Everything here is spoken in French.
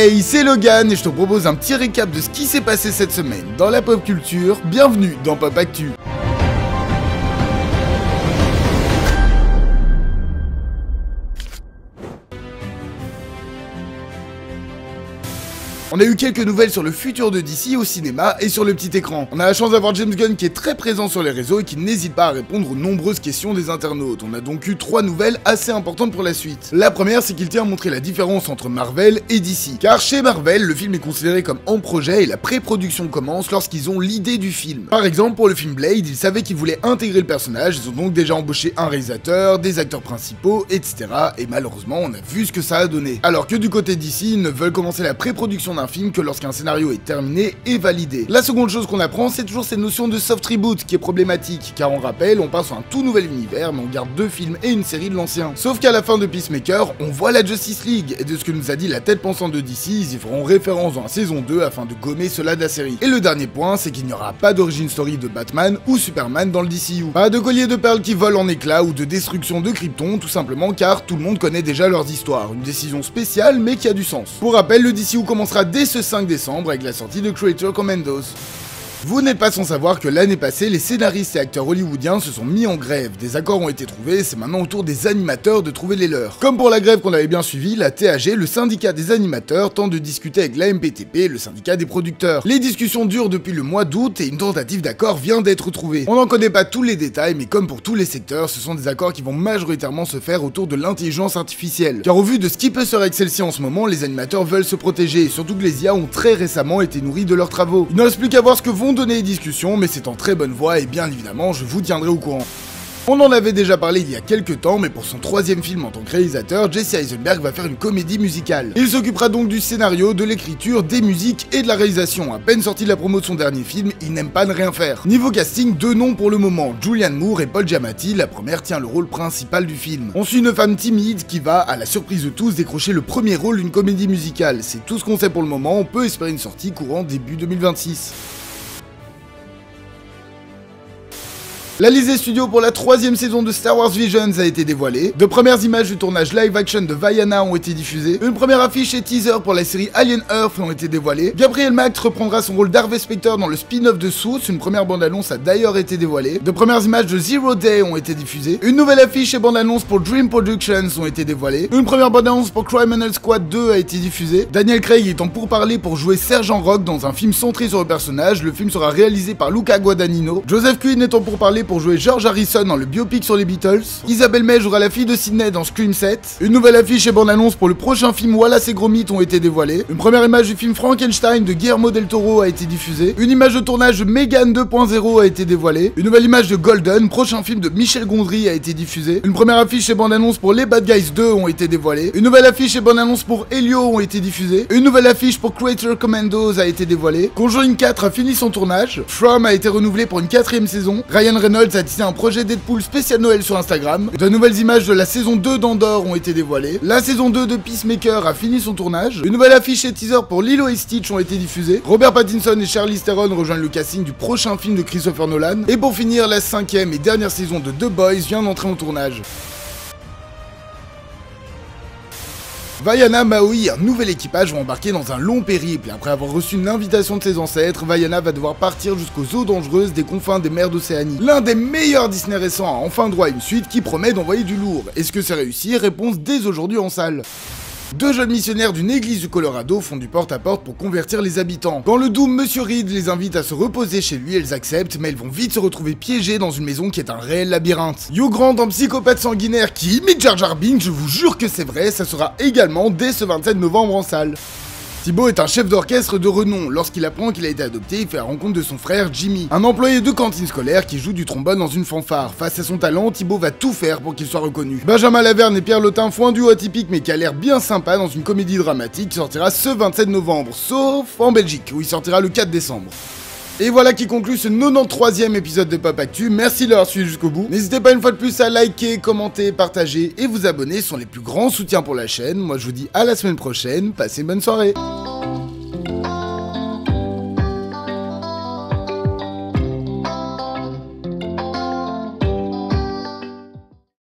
Hey, c'est Logan et je te propose un petit récap de ce qui s'est passé cette semaine dans la pop culture. Bienvenue dans Pop Actu. On a eu quelques nouvelles sur le futur de DC au cinéma et sur le petit écran. On a la chance d'avoir James Gunn qui est très présent sur les réseaux et qui n'hésite pas à répondre aux nombreuses questions des internautes. On a donc eu 3 nouvelles assez importantes pour la suite. La première, c'est qu'il tient à montrer la différence entre Marvel et DC. Car chez Marvel, le film est considéré comme en projet et la pré-production commence lorsqu'ils ont l'idée du film. Par exemple, pour le film Blade, ils savaient qu'ils voulaient intégrer le personnage, ils ont donc déjà embauché un réalisateur, des acteurs principaux, etc. Et malheureusement, on a vu ce que ça a donné. Alors que du côté DC, ils ne veulent commencer la pré-production d'un film que lorsqu'un scénario est terminé et validé. La seconde chose qu'on apprend, c'est toujours cette notion de soft reboot qui est problématique, car on rappelle, on passe sur un tout nouvel univers, mais on garde 2 films et une série de l'ancien. Sauf qu'à la fin de Peacemaker, on voit la Justice League, et de ce que nous a dit la tête pensante de DC, ils y feront référence dans la saison 2 afin de gommer cela de la série. Et le dernier point, c'est qu'il n'y aura pas d'origin story de Batman ou Superman dans le DCU. Pas de collier de perles qui volent en éclats ou de destruction de Krypton, tout simplement car tout le monde connaît déjà leurs histoires. Une décision spéciale mais qui a du sens. Pour rappel, le DCU commencera dès ce 5 décembre avec la sortie de Creature Commandos. Vous n'êtes pas sans savoir que l'année passée, les scénaristes et acteurs hollywoodiens se sont mis en grève. Des accords ont été trouvés, c'est maintenant au tour des animateurs de trouver les leurs. Comme pour la grève qu'on avait bien suivie, la TAG, le syndicat des animateurs, tente de discuter avec la MPTP, le syndicat des producteurs. Les discussions durent depuis le mois d'août et une tentative d'accord vient d'être trouvée. On n'en connaît pas tous les détails, mais comme pour tous les secteurs, ce sont des accords qui vont majoritairement se faire autour de l'intelligence artificielle. Car au vu de ce qui peut se faire avec celle-ci en ce moment, les animateurs veulent se protéger, et surtout que les IA ont très récemment été nourris de leurs travaux. Il ne reste plus qu'à voir ce que vont donner les discussions, mais c'est en très bonne voie et bien évidemment je vous tiendrai au courant. On en avait déjà parlé il y a quelques temps, mais pour son 3e film en tant que réalisateur, Jesse Eisenberg va faire une comédie musicale. Il s'occupera donc du scénario, de l'écriture, des musiques et de la réalisation. À peine sorti de la promo de son dernier film, il n'aime pas ne rien faire. Niveau casting, 2 noms pour le moment, Julianne Moore et Paul Giamatti, la première tient le rôle principal du film. On suit une femme timide qui va, à la surprise de tous, décrocher le premier rôle d'une comédie musicale. C'est tout ce qu'on sait pour le moment, on peut espérer une sortie courant début 2026. L'Alizé Studio pour la 3e saison de Star Wars Visions a été dévoilée. De premières images du tournage live action de Vaiana ont été diffusées. Une première affiche et teaser pour la série Alien Earth ont été dévoilées. Gabriel Macht reprendra son rôle d'Harvey Specter dans le spin-off de Suits. Une première bande-annonce a d'ailleurs été dévoilée. De premières images de Zero Day ont été diffusées. Une nouvelle affiche et bande-annonce pour Dream Productions ont été dévoilées. Une première bande-annonce pour Criminal Squad 2 a été diffusée. Daniel Craig est en pourparlers pour jouer Sergent Rock dans un film centré sur le personnage. Le film sera réalisé par Luca Guadagnino. Joseph Quinn est en pourparlers pour jouer George Harrison dans le biopic sur les Beatles. Isabelle May jouera la fille de Sydney dans Scream 7. Une nouvelle affiche et bande-annonce pour le prochain film Wallace et Gromit ont été dévoilées. Une première image du film Frankenstein de Guillermo del Toro a été diffusée. Une image de tournage de Megan 2.0 a été dévoilée. Une nouvelle image de Golden, prochain film de Michel Gondry, a été diffusée. Une première affiche et bande-annonce pour Les Bad Guys 2 ont été dévoilées. Une nouvelle affiche et bande-annonce pour Helio ont été diffusées. Une nouvelle affiche pour Creature Commandos a été dévoilée. Conjuring 4 a fini son tournage. From a été renouvelé pour une 4e saison. Ryan Reynolds a teasé un projet Deadpool spécial Noël sur Instagram. De nouvelles images de la saison 2 d'Andor ont été dévoilées. La saison 2 de Peacemaker a fini son tournage. Une nouvelle affiche et teaser pour Lilo et Stitch ont été diffusées. Robert Pattinson et Charlize Theron rejoignent le casting du prochain film de Christopher Nolan. Et pour finir, la 5e et dernière saison de The Boys vient d'entrer en tournage. Vaiana, Maui et un nouvel équipage vont embarquer dans un long périple. Après avoir reçu une invitation de ses ancêtres, Vaiana va devoir partir jusqu'aux eaux dangereuses des confins des mers d'Océanie. L'un des meilleurs Disney récents a enfin droit à une suite qui promet d'envoyer du lourd. Est-ce que c'est réussi? Réponse dès aujourd'hui en salle. 2 jeunes missionnaires d'une église du Colorado font du porte-à-porte pour convertir les habitants. Quand le doux Monsieur Reed les invite à se reposer chez lui, elles acceptent, mais elles vont vite se retrouver piégées dans une maison qui est un réel labyrinthe. Hugh Grant, un psychopathe sanguinaire qui imite Jar Jar Binks, je vous jure que c'est vrai, ça sera également dès ce 27 novembre en salle. Thibaut est un chef d'orchestre de renom. Lorsqu'il apprend qu'il a été adopté, il fait la rencontre de son frère Jimmy, un employé de cantine scolaire qui joue du trombone dans une fanfare. Face à son talent, Thibaut va tout faire pour qu'il soit reconnu. Benjamin Laverne et Pierre Lotin font un duo atypique mais qui a l'air bien sympa dans une comédie dramatique qui sortira ce 27 novembre, sauf en Belgique où il sortira le 4 décembre. Et voilà qui conclut ce 93e épisode de Pop Actu. Merci de l'avoir suivi jusqu'au bout. N'hésitez pas une fois de plus à liker, commenter, partager et vous abonner. Ce sont les plus grands soutiens pour la chaîne. Moi je vous dis à la semaine prochaine. Passez une bonne soirée.